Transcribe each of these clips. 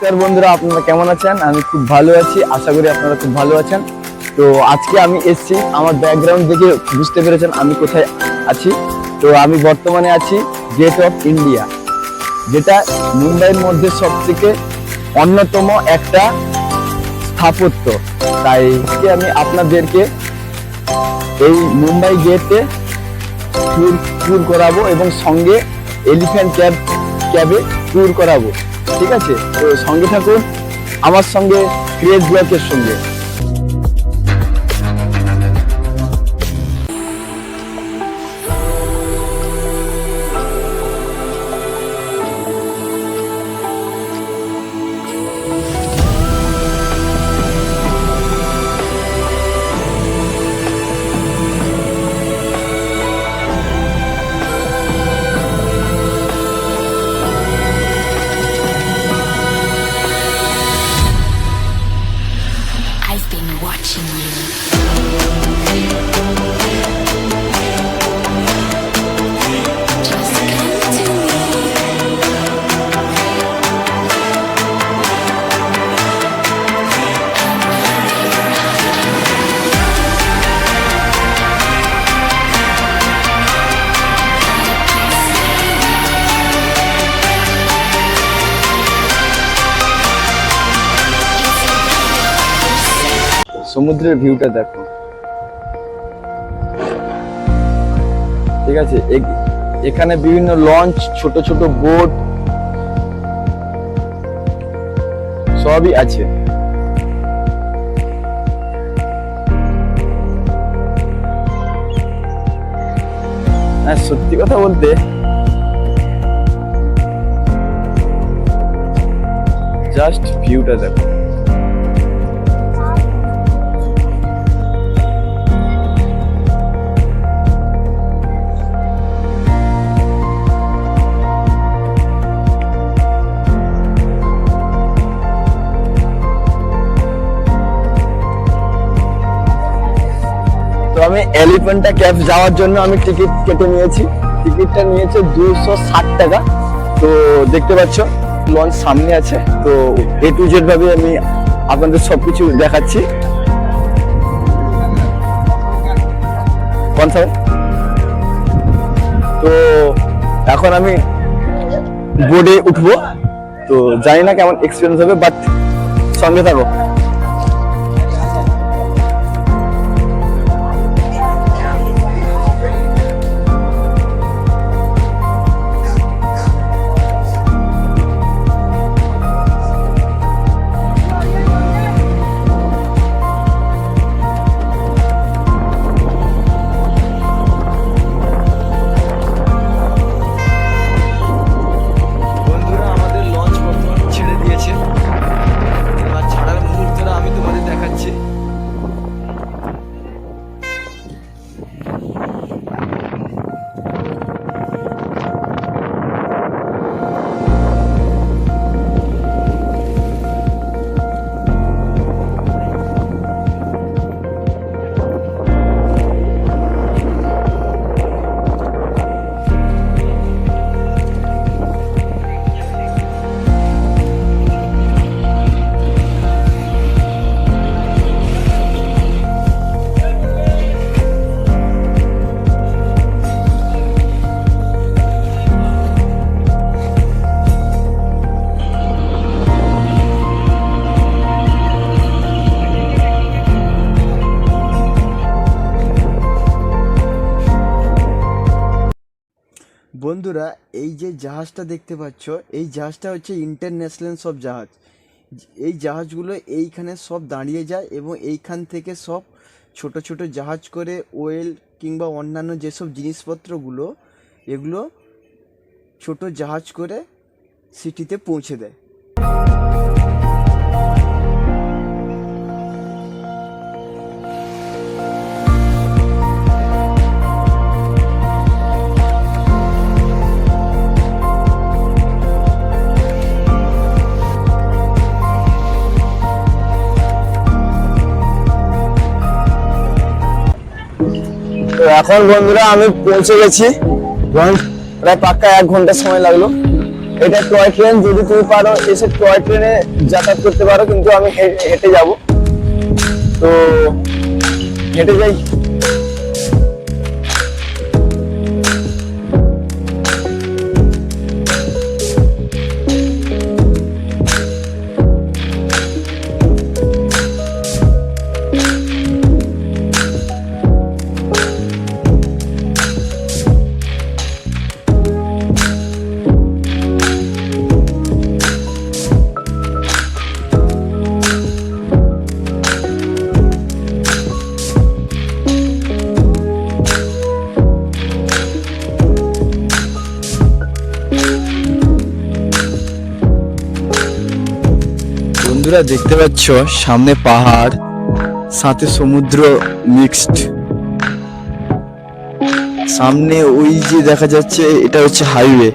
নমস্কার বন্ধুরা, আপনারা কেমন আছেন? আমি খুব ভালো আছি, আশা করি আপনারা খুব ভালো আছেন। তো আজকে আমি এসেছি, আমার ব্যাকগ্রাউন্ড দেখে বুঝতে পেরেছেন আমি কোথায় আছি। তো আমি বর্তমানে আছি গেট অফ ইন্ডিয়া, যেটা মুম্বাইয়ের মধ্যে সবথেকে অন্যতম একটা স্থাপত্য। তাই আমি আপনাদেরকে এই মুম্বাই গেটে ট্যুর করাবো এবং সঙ্গে এলিফ্যান্ট ক্যাবে ট্যুর করাবো। ঠিক আছে, তো সঙ্গে থাকুন আমার সঙ্গে, ক্রেজ ব্লকের সঙ্গে। I've been watching you. Just come to me. সমুদ্রের ভিউটা দেখো। ঠিক আছে, এখানে বিভিন্ন লঞ্চ, ছোট ছোট বোট সবই আছে। হ্যাঁ, সত্যি কথা বলতে জাস্ট ভিউটা দেখো। তো আমি এলিফ্যান্টা ক্যাব যাওয়ার জন্য আমি টিকিট কেটে নিয়েছি। টিকিটটা নিয়েছে 260 টাকা। তো দেখতে পাচ্ছ লঞ্চ সামনে আছে। তো A to Z ভাবে আমি আপনাদের সবকিছু দেখাচ্ছি। তো এখন আমি বোর্ডে উঠবো। তো জানি না কেমন এক্সপিরিয়েন্স হবে, বাট সঙ্গে থাকো। বন্ধুরা, এই যে জাহাজটা দেখতে পাচ্ছ, এই জাহাজটা হচ্ছে ইন্টারন্যাশনাল সব জাহাজ। এই জাহাজগুলো এইখানে সব দাঁড়িয়ে যায় এবং এইখান থেকে সব ছোট ছোট জাহাজ করে ওয়েল কিংবা অন্যান্য যেসব জিনিসপত্রগুলো, এগুলো ছোট জাহাজ করে সিটিতে পৌঁছে দেয়। তো এখন বন্ধুরা আমি পৌঁছে গেছি। প্রায় পাক্কা 1 ঘন্টা সময় লাগলো এটা টয় ট্রেন, যদি তুমি পারো এসে টয় ট্রেনে যাতায়াত করতে পারো, কিন্তু আমি হেঁটে যাব। তো হেঁটে যাই। বন্ধুরা দেখতে পাচ্ছ সামনে পাহাড়, সাথে সমুদ্র মিক্সড। সামনে ওই যে দেখা যাচ্ছে এটা হচ্ছে হাইওয়ে।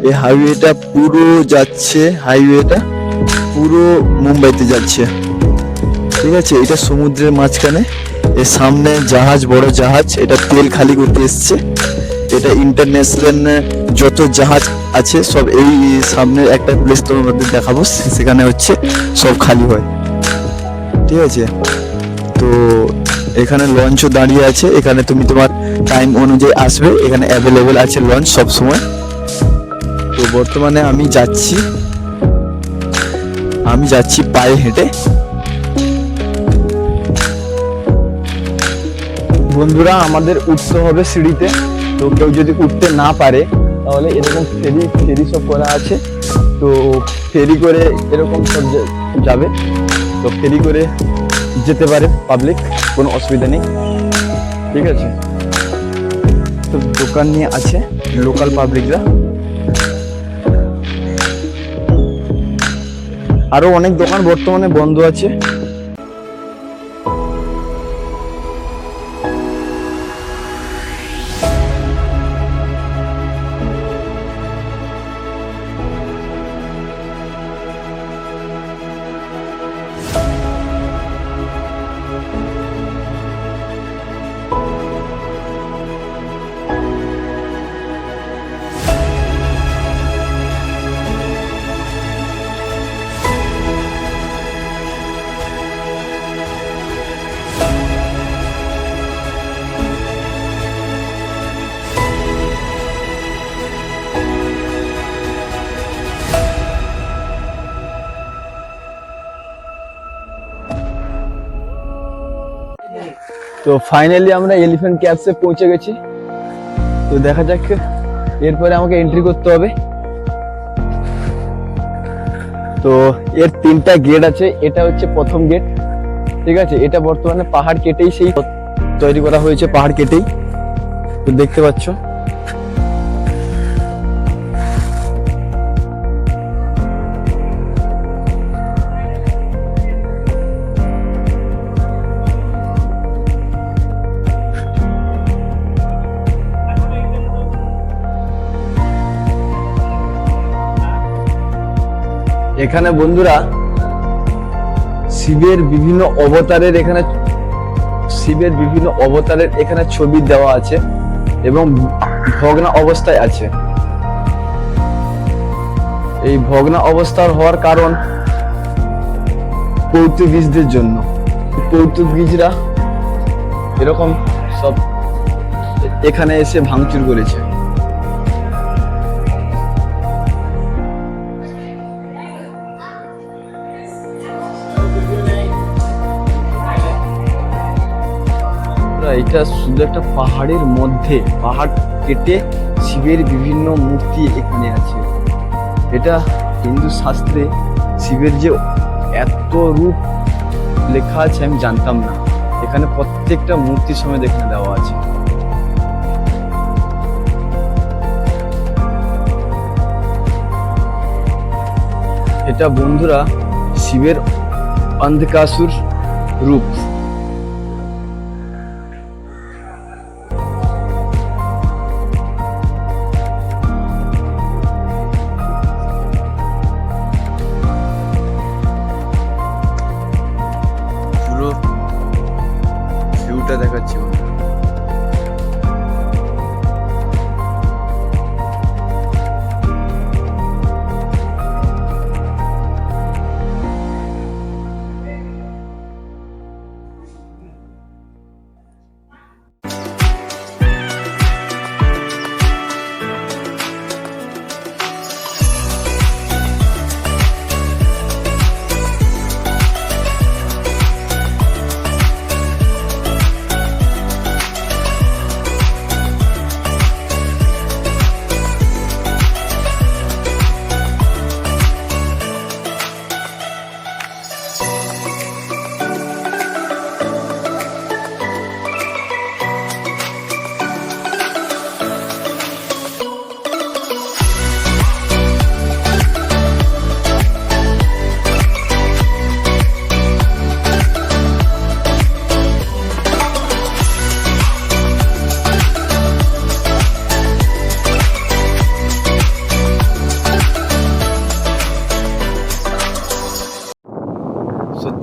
এই হাইওয়েটা পুরো যাচ্ছে, হাইওয়েটা পুরো মুম্বাইতে যাচ্ছে। ঠিক আছে, এটা সমুদ্রের মাঝখানে। এর সামনে জাহাজ, বড় জাহাজ, এটা তেল খালি করতে এসছে। এটা ইন্টারন্যাশনাল যত জাহাজ আছে সব এই সামনে একটা প্লেস তোমাদের দেখাবো, সেখানে হচ্ছে সব খালি হয়। ঠিক আছে, তো এখানে লঞ্চও দাঁড়িয়ে আছে। এখানে তুমি তোমার টাইম অনুযায়ী আসবে, এখানে অ্যাভেলেবেল আছে লঞ্চ সব সময়। তো বর্তমানে আমি যাচ্ছি পায়ে হেঁটে। বন্ধুরা আমাদের উঠতে হবে সিঁড়িতে। তো কেউ যদি উঠতে না পারে তাহলে এরকম ফেরি সব করা আছে। তো ফেরি করে এরকম সব যাবে। তো ফেরি করে যেতে পারে পাবলিক, কোনো অসুবিধা নেই। ঠিক আছে, তো দোকান নিয়ে আছে লোকাল পাবলিকরা। আরো অনেক দোকান বর্তমানে বন্ধ আছে। তো ফাইনালি আমরা এলিফ্যান্ট ক্যাভসে পৌঁছে গেছি। তো দেখা যাক, এরপরে আমাকে এন্ট্রি করতে হবে। তো এর 3টা গেট আছে। এটা হচ্ছে প্রথম গেট। ঠিক আছে, এটা বর্তমানে পাহাড় কেটেই সেই তৈরি করা হয়েছে, পাহাড় কেটেই। তো দেখতে পাচ্ছ এখানে বন্ধুরা শিবের বিভিন্ন অবতারের এখানে ছবি দেওয়া আছে এবং ভগ্ন অবস্থায় আছে। এই ভগ্ন অবস্থার হওয়ার কারণ পর্তুগিজদের জন্য। পর্তুগিজরা এরকম সব এখানে এসে ভাঙচুর করেছে। এটা শুধু একটা পাহাড়ের মধ্যে, পাহাড় কেটে শিবের বিভিন্ন মূর্তি এখানে আছে। এটা হিন্দু শাস্ত্রে শিবের যে এত রূপ লেখা আছে আমি জানতাম না। এখানে প্রত্যেকটা মূর্তির সময় এখানে দেওয়া আছে। এটা বন্ধুরা শিবের অন্ধকাসুর রূপ। ভিউটা দেখাচ্ছি।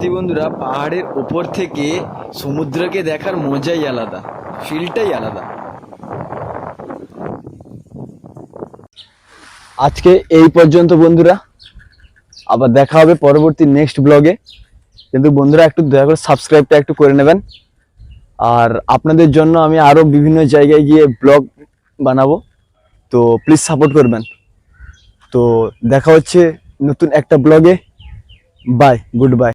সত্যি বন্ধুরা, পাহাড়ের ওপর থেকে সমুদ্রকে দেখার মজাই আলাদা, ফিলটাই আলাদা। আজকে এই পর্যন্ত বন্ধুরা, আবার দেখা হবে পরবর্তী নেক্সট ব্লগে। কিন্তু বন্ধুরা একটু দয়া করে সাবস্ক্রাইবটা একটু করে নেবেন। আর আপনাদের জন্য আমি আরো বিভিন্ন জায়গায় গিয়ে ব্লগ বানাবো, তো প্লিজ সাপোর্ট করবেন। তো দেখা হচ্ছে নতুন একটা ব্লগে। Bye, good by.